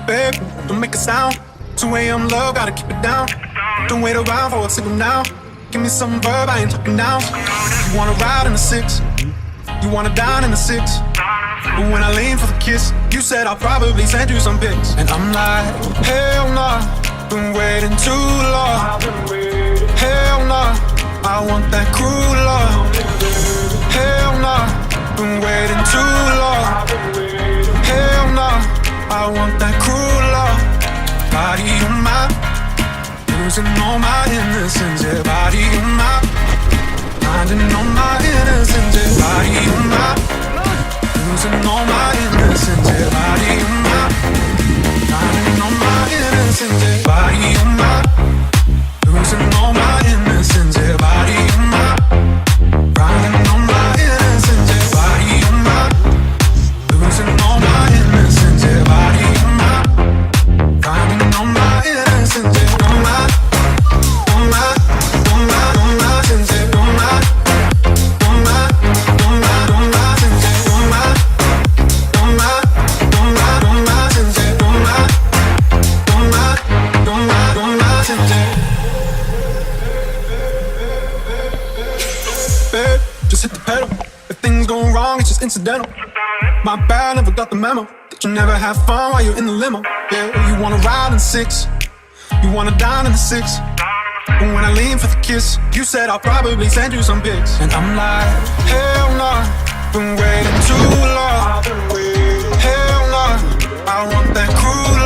Babe, don't make a sound. 2 a.m. love, gotta keep it down. Don't wait around for a signal now. Give me some verb, I ain't talking now. You wanna ride in the 6, you wanna dine in the 6. But when I lean for the kiss, you said I'll probably send you some pics. And I'm like, hell nah, been waiting too long. Hell nah, I want that cruel love. Hell nah, been waiting too long. Hell nah, I want that cruel love. Body on mine, losing all my innocence. Yeah, body on mine, finding all my innocence. Yeah, body on mine, losing all my innocence. Yeah, body on mine, finding all my innocence. Yeah, body on mine, losing all my innocence. Yeah, body on mine, finding all my innocence. Yeah, body on mine, losing all my innocence. Yeah, body on mine, finding all my innocence. Yeah, on my, on my, on my, on my innocence. Yeah, on my, on my, on my, on my innocence. Yeah, on my, on my, on my, on my innocence. Yeah, on my, on my, on my, on my innocence. Babe, just hit the pedal. If things go wrong, it's just incidental. My bad, never got the memo that you never have fun while you're in the limo. Yeah, you wanna ride in 6, you wanna dine in the 6. But when I lean for the kiss, you said I'll probably send you some pics. And I'm like, hell nah, been waiting too long. Hell nah, I want that cruel